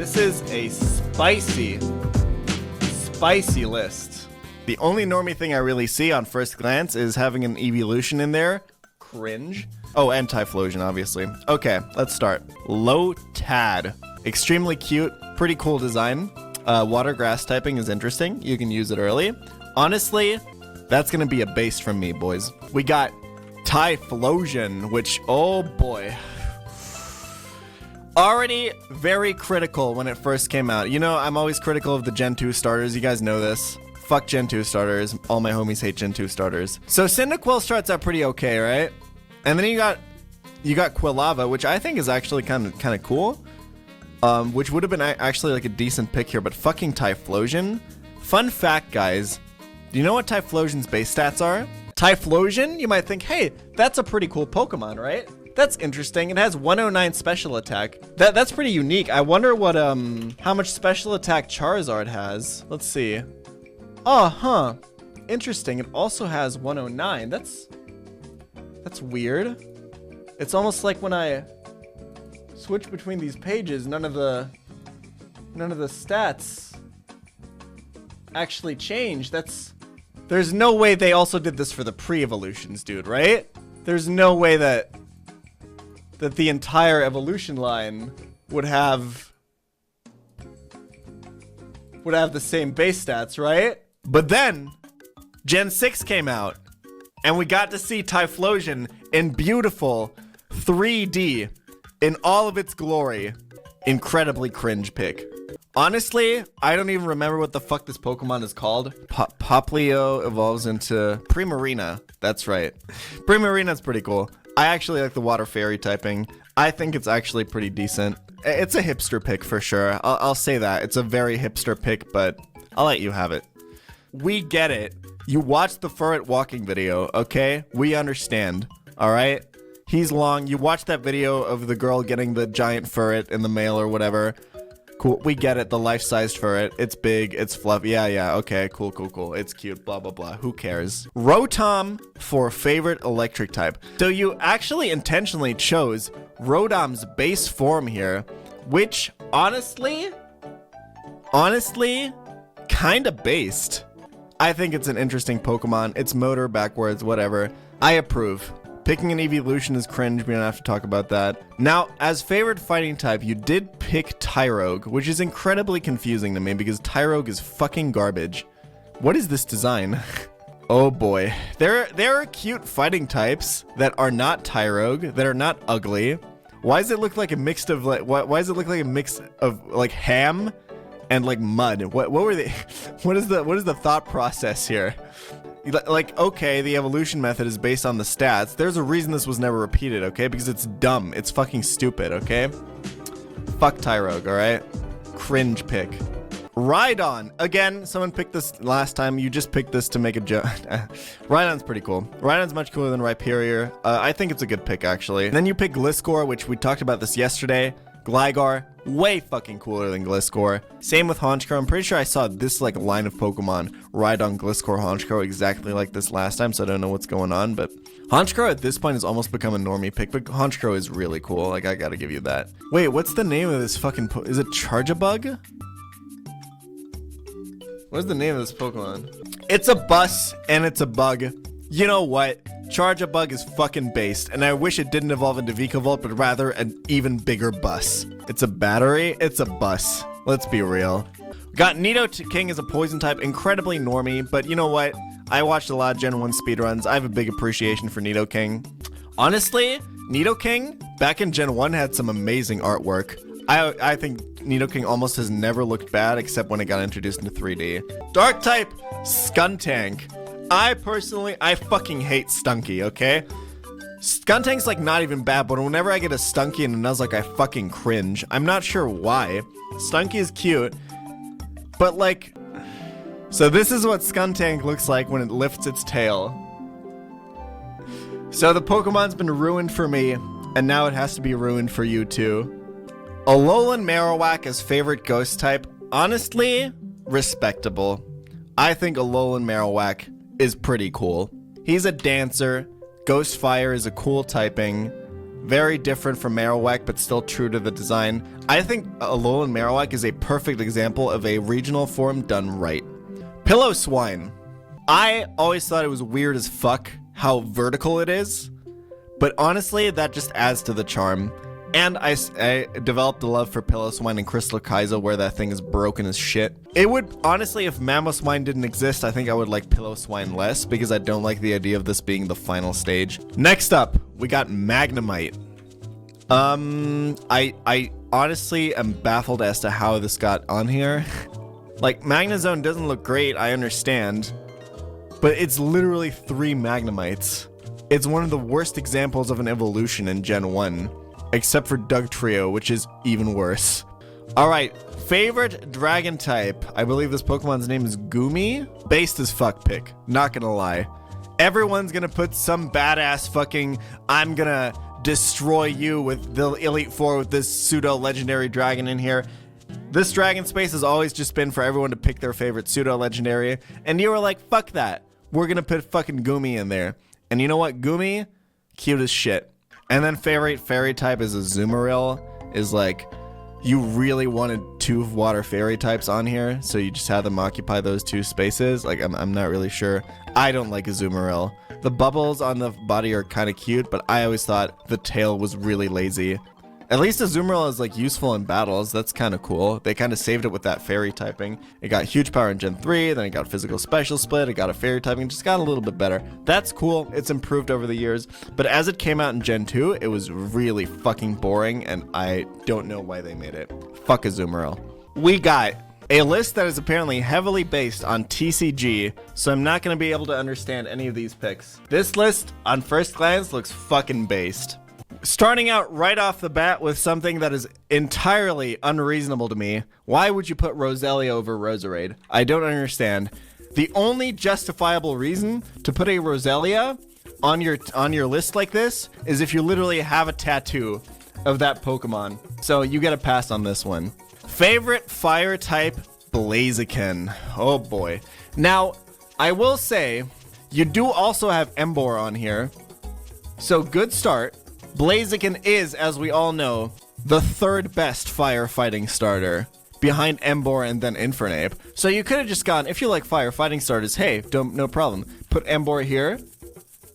This is a spicy list. The only normie thing I really see on first glance is having an evolution in there. Cringe. Oh, and Typhlosion, obviously. Okay, let's start. Lotad. Extremely cute. Pretty cool design. Water grass typing is interesting. You can use it early. Honestly, that's going to be a base from me, boys. We got Typhlosion, which, oh boy. Already very critical when it first came out. You know, I'm always critical of the Gen 2 starters. You guys know this. Fuck Gen 2 starters. All my homies hate Gen 2 starters. So Cyndaquil starts out pretty okay, right? And then you got Quilava, which I think is actually kind of cool. Which would have been actually like a decent pick here, but fucking Typhlosion. Fun fact, guys. Do you know what Typhlosion's base stats are? Typhlosion, you might think, hey, that's a pretty cool Pokemon, right? That's interesting. It has 109 special attack. That's pretty unique. I wonder what how much special attack Charizard has. Let's see. Oh, huh. Interesting. It also has 109. That's weird. It's almost like when I switch between these pages, none of the stats actually change. There's no way they also did this for the pre-evolutions, dude, right? There's no way that the entire evolution line would have the same base stats, right? But then Gen 6 came out and we got to see Typhlosion in beautiful 3D in all of its glory. Incredibly cringe pick. Honestly, I don't even remember what the fuck this Pokemon is called. Poplio evolves into Primarina. That's right. Primarina's pretty cool. I actually like the water fairy typing. I think it's actually pretty decent. It's a hipster pick for sure. I'll say that. It's a very hipster pick, but I'll let you have it. We get it. You watched the Furret walking video, okay? We understand, all right? He's long. You watched that video of the girl getting the giant Furret in the mail or whatever. Cool. We get it. The life-sized Furret. It's big. It's fluffy. Yeah. Okay. Cool. It's cute. Blah, blah, blah. Who cares? Rotom for favorite electric type. So you actually intentionally chose Rotom's base form here, which honestly, kind of based. I think it's an interesting Pokemon. It's motor backwards, whatever. I approve. Picking an evolution is cringe. We don't have to talk about that. Now, as favorite fighting type, you did pick Tyrogue, which is incredibly confusing to me because Tyrogue is fucking garbage. What is this design? Oh boy. There are cute fighting types that are not Tyrogue, that are not ugly. Why does it look like a mix of why does it look like a mix of like ham and like mud? What were they? What is the thought process here? Like, okay, the evolution method is based on the stats. There's a reason this was never repeated, okay? Because it's dumb. It's fucking stupid, okay? Fuck Tyrogue, alright? Cringe pick. Rhydon. Again, someone picked this last time. You just picked this to make a joke. Rhydon's pretty cool. Rhydon's much cooler than Rhyperior. I think it's a good pick, actually. And then you pick Gliscor, which we talked about this yesterday. Gligar, way fucking cooler than Gliscor. Same with Honchkrow. I'm pretty sure I saw this like line of Pokemon Rhydon, Gliscor, Honchkrow exactly like this last time, so I don't know what's going on, but Honchkrow at this point has almost become a normie pick, but Honchkrow is really cool. Like, I gotta give you that. Wait, what's the name of this fucking is it Charjabug? What is the name of this Pokemon? It's a bus and it's a bug. You know what? Charjabug is fucking based, and I wish it didn't evolve into Vikavolt, but rather an even bigger bus. It's a battery, it's a bus. Let's be real. Got Nidoking as a poison type, incredibly normie, but you know what? I watched a lot of Gen 1 speedruns. I have a big appreciation for Nidoking. Honestly, Nidoking, back in Gen 1, had some amazing artwork. I think Nidoking almost has never looked bad, except when it got introduced into 3D. Dark type, Skuntank. I fucking hate Stunky, okay? Skuntank's like not even bad, but whenever I get a Stunky and a Nuzlocke, I fucking cringe. I'm not sure why. Stunky is cute, but like... So this is what Skuntank looks like when it lifts its tail. So the Pokemon's been ruined for me, and now it has to be ruined for you too. Alolan Marowak as favorite ghost type, honestly, respectable. I think Alolan Marowak is pretty cool. He's a dancer. Ghost Fire is a cool typing. Very different from Marowak, but still true to the design. I think Alolan Marowak is a perfect example of a regional form done right. Pillow-Swine. I always thought it was weird as fuck how vertical it is, but honestly, that just adds to the charm. And I developed a love for Pillow-Swine and Crystal Kaizo, where that thing is broken as shit. It would, honestly, if Mamoswine didn't exist, I think I would like Pillow-Swine less, because I don't like the idea of this being the final stage. Next up, we got Magnemite. I honestly am baffled as to how this got on here. Like, Magnezone doesn't look great, I understand, but it's literally 3 Magnemites. It's one of the worst examples of an evolution in Gen 1. Except for Dugtrio, which is even worse. Alright, favorite dragon type. I believe this Pokemon's name is Goomy. Based as fuck pick, not gonna lie. Everyone's gonna put some badass fucking, I'm gonna destroy you with the Elite Four with this pseudo-legendary dragon in here. This dragon space has always just been for everyone to pick their favorite pseudo-legendary. And you were like, fuck that. We're gonna put fucking Goomy in there. And you know what? Goomy, cute as shit. And then favorite fairy type is a Azumarill. Is like, you really wanted 2 water fairy types on here, so you just had them occupy those 2 spaces. Like, I'm not really sure. I don't like Azumarill. The bubbles on the body are kind of cute, but I always thought the tail was really lazy. At least Azumarill is like useful in battles. That's kind of cool. They kind of saved it with that fairy typing. It got huge power in Gen 3, then it got physical special split, it got a fairy typing, just got a little bit better. That's cool. It's improved over the years. But as it came out in Gen 2, it was really fucking boring, and I don't know why they made it. Fuck Azumarill. We got a list that is apparently heavily based on TCG, so I'm not going to be able to understand any of these picks. This list, on first glance, looks fucking based. Starting out right off the bat with something that is entirely unreasonable to me. Why would you put Roselia over Roserade? I don't understand. The only justifiable reason to put a Roselia on your list like this is if you literally have a tattoo of that Pokemon. So you get a pass on this one. Favorite fire type, Blaziken. Oh boy. Now, I will say, you do also have Emboar on here. So good start. Blaziken is, as we all know, the 3rd best firefighting starter, behind Emboar and then Infernape. So you could have just gone, if you like firefighting starters, hey, no problem. Put Emboar here,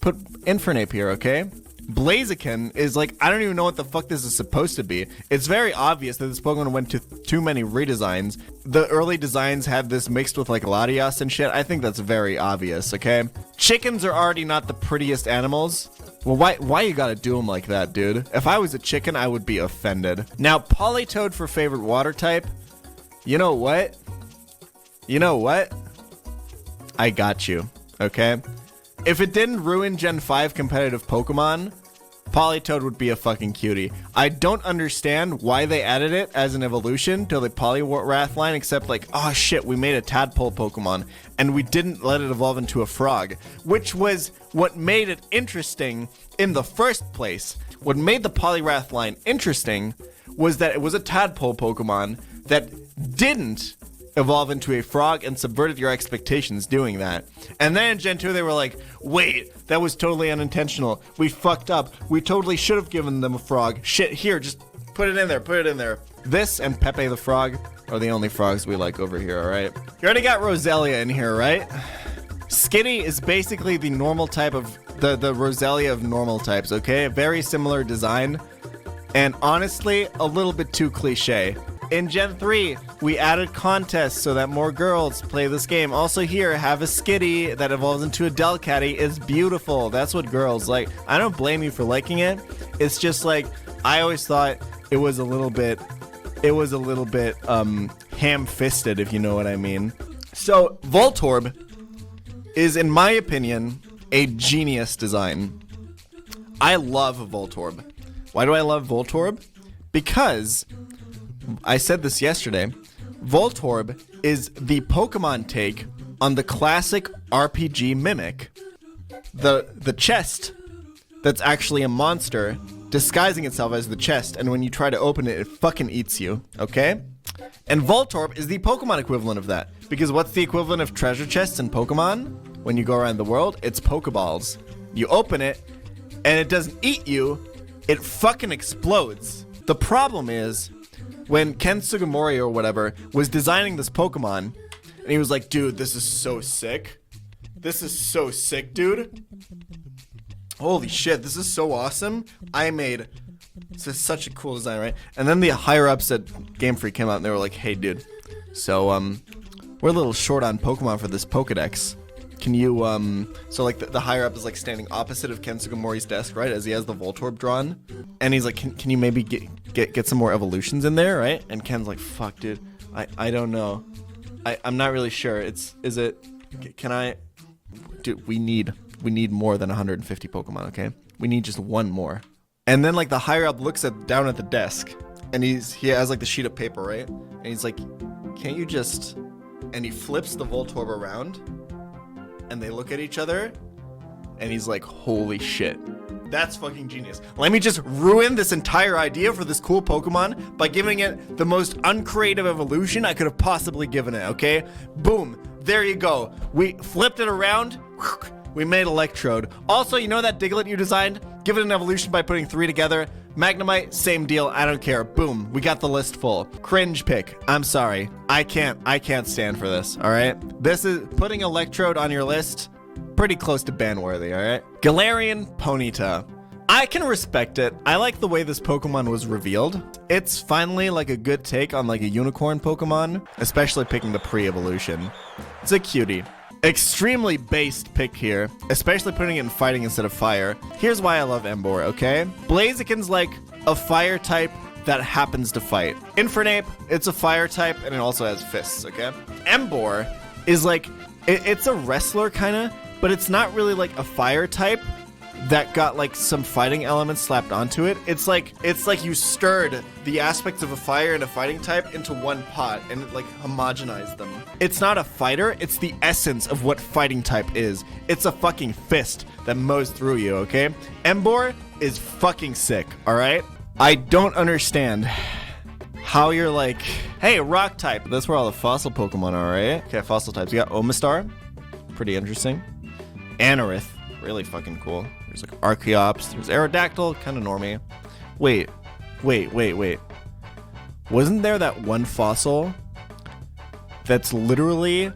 put Infernape here, okay? Blaziken is like, I don't even know what the fuck this is supposed to be. It's very obvious that this Pokemon went to too many redesigns. The early designs had this mixed with like Latias and shit. I think that's very obvious, okay? Chickens are already not the prettiest animals. Well, why you gotta do them like that, dude? If I was a chicken, I would be offended. Now, Politoed for favorite water type. You know what? You know what? I got you, okay? If it didn't ruin Gen 5 competitive Pokemon, Politoed would be a fucking cutie. I don't understand why they added it as an evolution to the Poliwrath line, except like, oh shit, we made a tadpole Pokemon, and we didn't let it evolve into a frog, which was what made it interesting in the first place. What made the Poliwrath line interesting was that it was a tadpole Pokemon that didn't evolve into a frog and subverted your expectations doing that. And then in Gen 2 they were like, wait, that was totally unintentional. We fucked up. We totally should have given them a frog. Shit, here, just put it in there, put it in there. This and Pepe the Frog are the only frogs we like over here, alright? You already got Roselia in here, right? Skitty is basically the normal type of, the Roselia of normal types, okay? A very similar design. And honestly, a little bit too cliche. In Gen 3, we added contests so that more girls play this game. Also here, have a Skitty that evolves into a Delcatty is beautiful. That's what girls like. I don't blame you for liking it. It's just like, I always thought it was a little bit ham-fisted, if you know what I mean. So, Voltorb is, in my opinion, a genius design. I love Voltorb. Why do I love Voltorb? Because I said this yesterday, Voltorb is the Pokemon take on the classic RPG Mimic. The chest that's actually a monster disguising itself as the chest, and when you try to open it, it fucking eats you, okay? And Voltorb is the Pokemon equivalent of that, because what's the equivalent of treasure chests in Pokemon? When you go around the world, it's Pokeballs. You open it, and it doesn't eat you, it fucking explodes. The problem is, when Ken Sugimori or whatever was designing this Pokemon, and he was like, dude, this is so sick. This is so sick, dude. Holy shit, this is so awesome. This is such a cool design, right? And then the higher-ups at Game Freak came out and they were like, hey, dude, so, we're a little short on Pokemon for this Pokedex. Can you, so like the higher-up is like standing opposite of Ken Sugimori's desk, right? As he has the Voltorb drawn. And he's like, can you maybe get some more evolutions in there, right? And Ken's like, fuck, dude, I don't know. I'm not really sure. Dude, we need more than 150 Pokemon, okay? We need just one more. And then like the higher up looks down at the desk, and he has like the sheet of paper, right? And he's like, can't you just, and he flips the Voltorb around, and they look at each other, and he's like, holy shit. That's fucking genius. Let me just ruin this entire idea for this cool Pokemon by giving it the most uncreative evolution I could have possibly given it, okay? Boom. There you go. We flipped it around. We made Electrode. Also, you know that Diglett you designed? Give it an evolution by putting 3 together. Magnemite, same deal. I don't care. Boom. We got the list full. Cringe pick. I'm sorry. I can't stand for this, all right? This is putting Electrode on your list. Pretty close to ban-worthy, all right? Galarian Ponyta. I can respect it. I like the way this Pokemon was revealed. It's finally like a good take on like a unicorn Pokemon, especially picking the pre-evolution. It's a cutie. Extremely based pick here, especially putting it in fighting instead of fire. Here's why I love Emboar, okay? Blaziken's like a fire type that happens to fight. Infernape, it's a fire type and it also has fists, okay? Emboar is like, it's a wrestler kinda, but it's not really like a fire type that got like some fighting elements slapped onto it. It's like you stirred the aspects of a fire and a fighting type into one pot and it like homogenized them. It's not a fighter, it's the essence of what fighting type is. It's a fucking fist that mows through you, okay? Emboar is fucking sick, alright? I don't understand how you're like, hey, rock type. That's where all the fossil Pokemon are, right? Okay, fossil types. You got Omastar, pretty interesting. Anorith, really fucking cool. There's like Archeops, there's Aerodactyl, kind of normie. Wait. Wasn't there that one fossil that's literally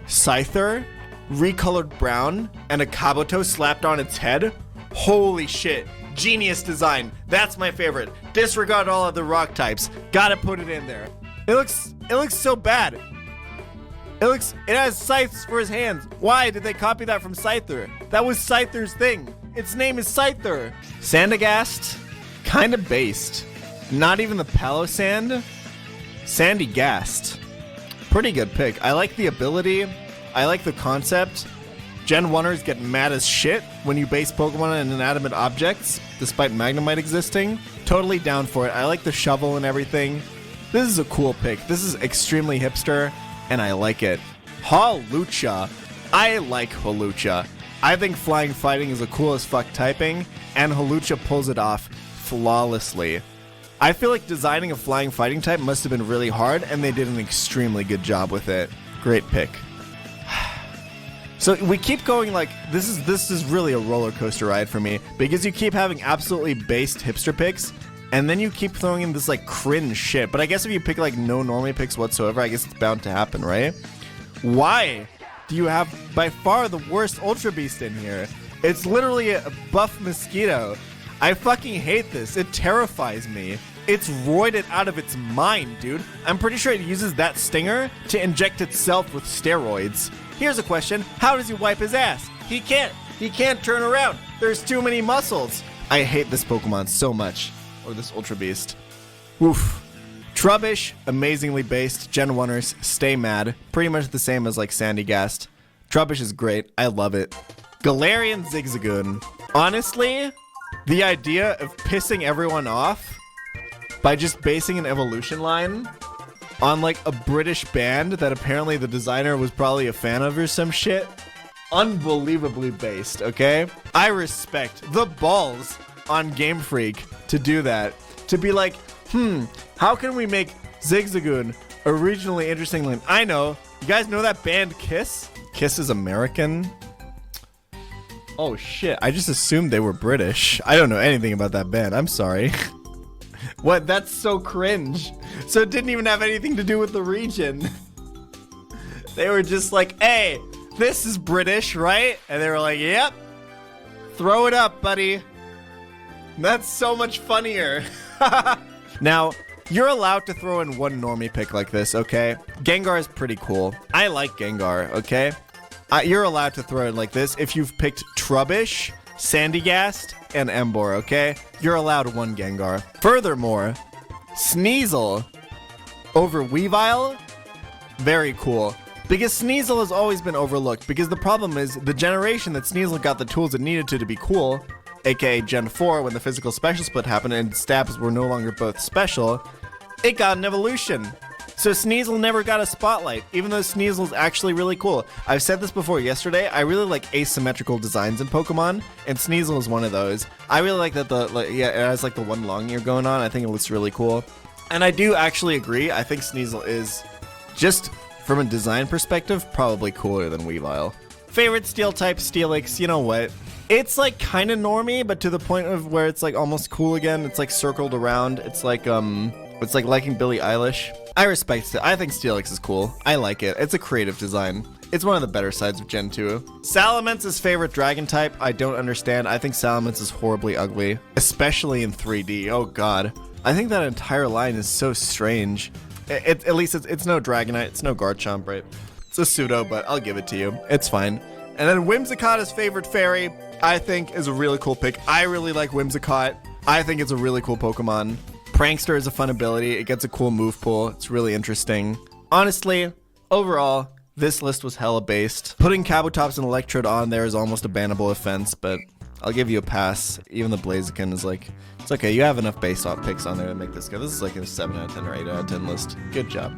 Scyther, recolored brown, and a Kabuto slapped on its head? Holy shit. Genius design. That's my favorite. Disregard all of the rock types. Gotta put it in there. It looks so bad. It has scythes for his hands. Why did they copy that from Scyther? That was Scyther's thing. Its name is Scyther. Sandygast, kind of based. Not even the Palossand. Sandygast. Pretty good pick. I like the ability. I like the concept. Gen 1ers get mad as shit when you base Pokemon on inanimate objects, despite Magnemite existing. Totally down for it. I like the shovel and everything. This is a cool pick. This is extremely hipster, and I like it. Hawlucha. I like Hawlucha. I think Flying Fighting is the coolest fuck typing, and Hawlucha pulls it off flawlessly. I feel like designing a Flying Fighting type must have been really hard, and they did an extremely good job with it. Great pick. So we keep going like, this is really a roller coaster ride for me, because you keep having absolutely based hipster picks, and then you keep throwing in this like cringe shit. But I guess if you pick like no normie picks whatsoever, I guess it's bound to happen, right? Why do you have by far the worst Ultra Beast in here? It's literally a buff mosquito. I fucking hate this. It terrifies me. It's roided out of its mind, dude. I'm pretty sure it uses that stinger to inject itself with steroids. Here's a question. How does he wipe his ass? He can't. He can't turn around. There's too many muscles. I hate this Pokemon so much. Or this Ultra Beast. Woof. Trubbish, amazingly based. Gen 1ers, stay mad. Pretty much the same as like Sandygast. Trubbish is great. I love it. Galerion Zigzagoon. Honestly, the idea of pissing everyone off by just basing an evolution line on like a British band that apparently the designer was probably a fan of or some shit. Unbelievably based, okay? I respect the balls on Game Freak to do that. To be like, how can we make Zigzagoon a regionally interesting line? I know. You guys know that band Kiss? Kiss is American. Oh shit, I just assumed they were British. I don't know anything about that band, I'm sorry. What? That's so cringe. So it didn't even have anything to do with the region. They were just like, hey, this is British, right? And they were like, yep. Throw it up, buddy. That's so much funnier. Now, you're allowed to throw in one normie pick like this, okay? Gengar is pretty cool. I like Gengar, okay? You're allowed to throw it like this if you've picked Trubbish, Sandygast, and Emboar, okay? You're allowed one Gengar. Furthermore, Sneasel over Weavile, very cool. Because Sneasel has always been overlooked, because the problem is the generation that Sneasel got the tools it needed to be cool, aka Gen 4 when the physical special split happened and stabs were no longer both special, it got an evolution. So Sneasel never got a spotlight, even though Sneasel's actually really cool. I've said this before yesterday, I really like asymmetrical designs in Pokemon, and Sneasel is one of those. I really like that it has like the one long ear going on. I think it looks really cool. And I do actually agree, I think Sneasel is, just from a design perspective, probably cooler than Weavile. Favorite steel type, Steelix, you know what? It's like kind of normie, but to the point of where it's like almost cool again. It's like circled around. It's like liking Billie Eilish. I respect it. I think Steelix is cool. I like it. It's a creative design. It's one of the better sides of Gen 2. Salamence's favorite dragon type, I don't understand. I think Salamence is horribly ugly, especially in 3D. Oh god. I think that entire line is so strange. At least it's no Dragonite, it's no Garchomp, right? It's a pseudo, but I'll give it to you. It's fine. And then Whimsicott's favorite fairy, I think, is a really cool pick. I really like Whimsicott. I think it's a really cool Pokemon. Prankster is a fun ability. It gets a cool move pool. It's really interesting. Honestly, overall, this list was hella based. Putting Kabutops and Electrode on there is almost a bannable offense, but I'll give you a pass. Even the Blaziken is like, it's okay. You have enough base off picks on there to make this good. This is like a 7 out of 10 or 8 out of 10 list. Good job.